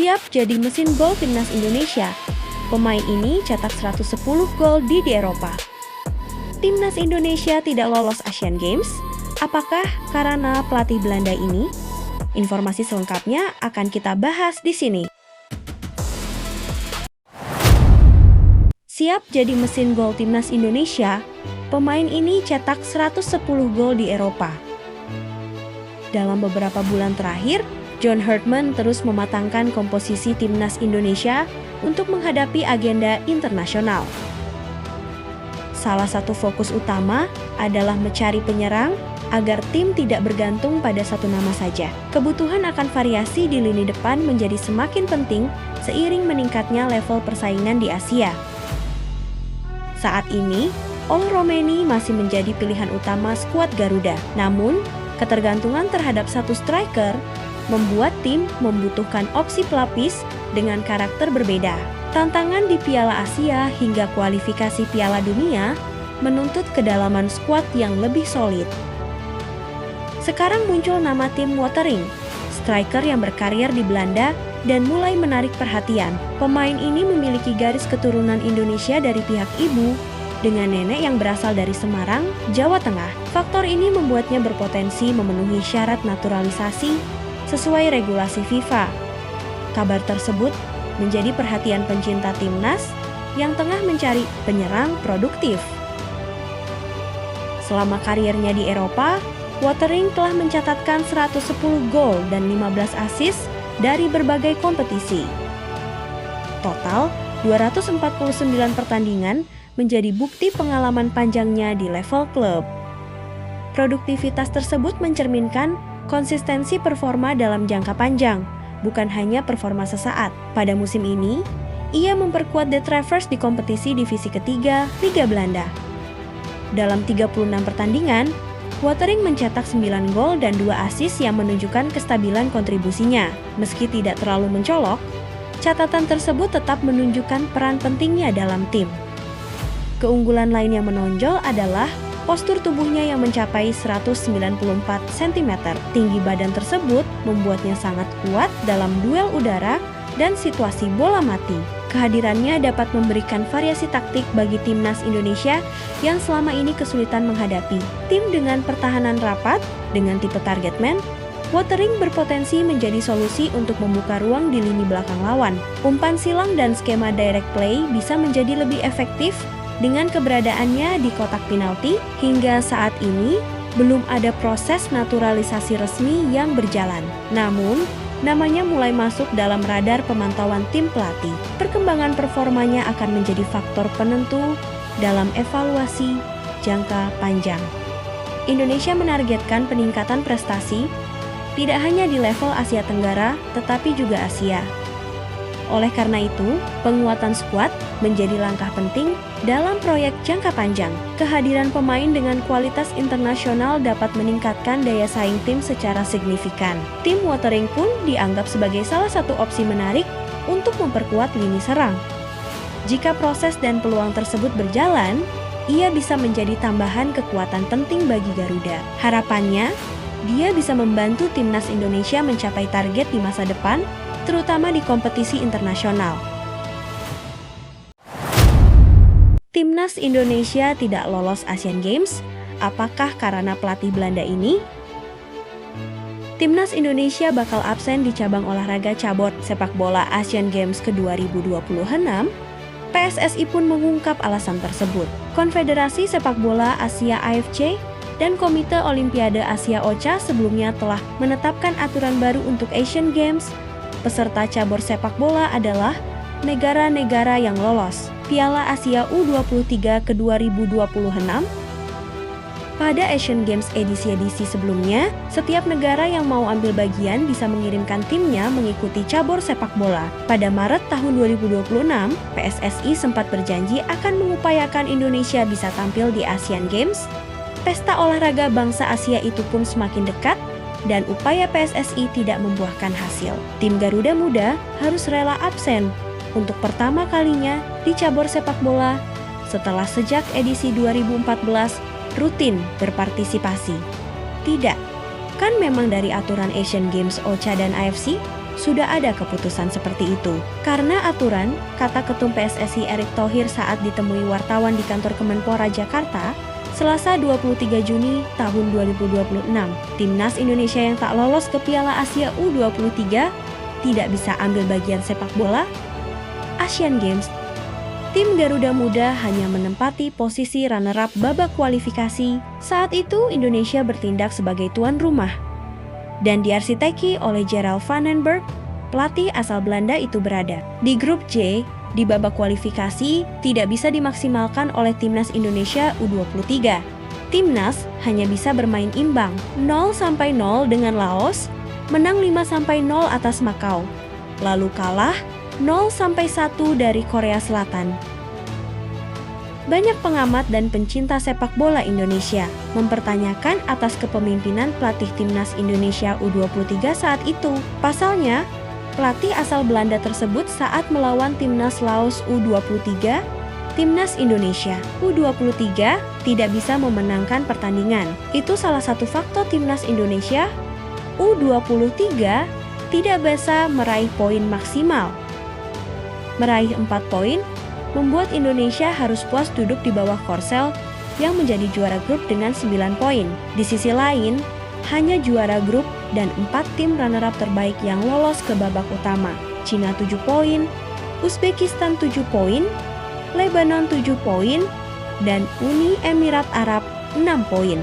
Siap jadi mesin gol timnas Indonesia. Pemain ini cetak 110 gol di Eropa. Timnas Indonesia tidak lolos Asian Games. Apakah karena pelatih Belanda ini? Informasi selengkapnya akan kita bahas di sini. Siap jadi mesin gol timnas Indonesia, pemain ini cetak 110 gol di Eropa. Dalam beberapa bulan terakhir, John Herdman terus mematangkan komposisi timnas Indonesia untuk menghadapi agenda internasional. Salah satu fokus utama adalah mencari penyerang agar tim tidak bergantung pada satu nama saja. Kebutuhan akan variasi di lini depan menjadi semakin penting seiring meningkatnya level persaingan di Asia. Saat ini, Ol Romeni masih menjadi pilihan utama skuad Garuda. Namun, ketergantungan terhadap satu striker membuat tim membutuhkan opsi pelapis dengan karakter berbeda. Tantangan di Piala Asia hingga kualifikasi Piala Dunia menuntut kedalaman skuad yang lebih solid. Sekarang muncul nama Tim Watering, striker yang berkarir di Belanda dan mulai menarik perhatian. Pemain ini memiliki garis keturunan Indonesia dari pihak ibu, dengan nenek yang berasal dari Semarang, Jawa Tengah. Faktor ini membuatnya berpotensi memenuhi syarat naturalisasi sesuai regulasi FIFA. Kabar tersebut menjadi perhatian pencinta timnas yang tengah mencari penyerang produktif. Selama kariernya di Eropa, Watering telah mencatatkan 110 gol dan 15 assist dari berbagai kompetisi. Total 249 pertandingan menjadi bukti pengalaman panjangnya di level klub. Produktivitas tersebut mencerminkan konsistensi performa dalam jangka panjang, bukan hanya performa sesaat. Pada musim ini, ia memperkuat The Travers di kompetisi divisi ketiga Liga Belanda. Dalam 36 pertandingan, Watering mencetak 9 gol dan 2 assist yang menunjukkan kestabilan kontribusinya. Meski tidak terlalu mencolok, catatan tersebut tetap menunjukkan peran pentingnya dalam tim. Keunggulan lain yang menonjol adalah postur tubuhnya yang mencapai 194 cm. Tinggi badan tersebut membuatnya sangat kuat dalam duel udara dan situasi bola mati. Kehadirannya dapat memberikan variasi taktik bagi timnas Indonesia yang selama ini kesulitan menghadapi tim dengan pertahanan rapat dengan tipe target man. Watering berpotensi menjadi solusi untuk membuka ruang di lini belakang lawan. Umpan silang dan skema direct play bisa menjadi lebih efektif dengan keberadaannya di kotak penalti. Hingga saat ini, belum ada proses naturalisasi resmi yang berjalan. Namun, namanya mulai masuk dalam radar pemantauan tim pelatih. Perkembangan performanya akan menjadi faktor penentu dalam evaluasi jangka panjang. Indonesia menargetkan peningkatan prestasi tidak hanya di level Asia Tenggara, tetapi juga Asia. Oleh karena itu, penguatan skuad menjadi langkah penting dalam proyek jangka panjang. Kehadiran pemain dengan kualitas internasional dapat meningkatkan daya saing tim secara signifikan. Tim Watering pun dianggap sebagai salah satu opsi menarik untuk memperkuat lini serang. Jika proses dan peluang tersebut berjalan, ia bisa menjadi tambahan kekuatan penting bagi Garuda. Harapannya, dia bisa membantu timnas Indonesia mencapai target di masa depan, terutama di kompetisi internasional. Timnas Indonesia tidak lolos Asian Games. Apakah karena pelatih Belanda ini? Timnas Indonesia bakal absen di cabang olahraga cabur sepak bola Asian Games ke-2026. PSSI pun mengungkap alasan tersebut. Konfederasi Sepak Bola Asia AFC dan Komite Olimpiade Asia OCA sebelumnya telah menetapkan aturan baru untuk Asian Games. Peserta cabur sepak bola adalah negara-negara yang lolos Piala Asia U23 ke-2026. Pada Asian Games edisi-edisi sebelumnya, setiap negara yang mau ambil bagian bisa mengirimkan timnya mengikuti cabur sepak bola. Pada Maret tahun 2026, PSSI sempat berjanji akan mengupayakan Indonesia bisa tampil di Asian Games. Pesta olahraga bangsa Asia itu pun semakin dekat, dan upaya PSSI tidak membuahkan hasil. Tim Garuda Muda harus rela absen untuk pertama kalinya di cabur sepak bola setelah sejak edisi 2014 rutin berpartisipasi. Tidak, kan memang dari aturan Asian Games OCA dan AFC, sudah ada keputusan seperti itu. Karena aturan, kata Ketum PSSI Erick Thohir saat ditemui wartawan di kantor Kemenpora Jakarta, Selasa 23 Juni tahun 2026, timnas Indonesia yang tak lolos ke Piala Asia U23 tidak bisa ambil bagian sepak bola Asian Games. Tim Garuda Muda hanya menempati posisi runner-up babak kualifikasi. Saat itu Indonesia bertindak sebagai tuan rumah dan diarsiteki oleh Gerald van den Berg, pelatih asal Belanda itu berada di grup J. Di babak kualifikasi tidak bisa dimaksimalkan oleh timnas Indonesia U23. Timnas hanya bisa bermain imbang 0-0 dengan Laos, menang 5-0 atas Makau, lalu kalah 0-1 dari Korea Selatan. Banyak pengamat dan pencinta sepak bola Indonesia mempertanyakan atas kepemimpinan pelatih timnas Indonesia U23 saat itu. Pasalnya, pelatih asal Belanda tersebut saat melawan timnas Laos U23, timnas Indonesia U23 tidak bisa memenangkan pertandingan. Itu salah satu faktor timnas Indonesia U23 tidak bisa meraih poin maksimal. Meraih 4 poin membuat Indonesia harus puas duduk di bawah Korsel yang menjadi juara grup dengan 9 poin. Di sisi lain, hanya juara grup dan 4 tim runner-up terbaik yang lolos ke babak utama. Cina 7 poin, Uzbekistan 7 poin, Lebanon 7 poin, dan Uni Emirat Arab 6 poin.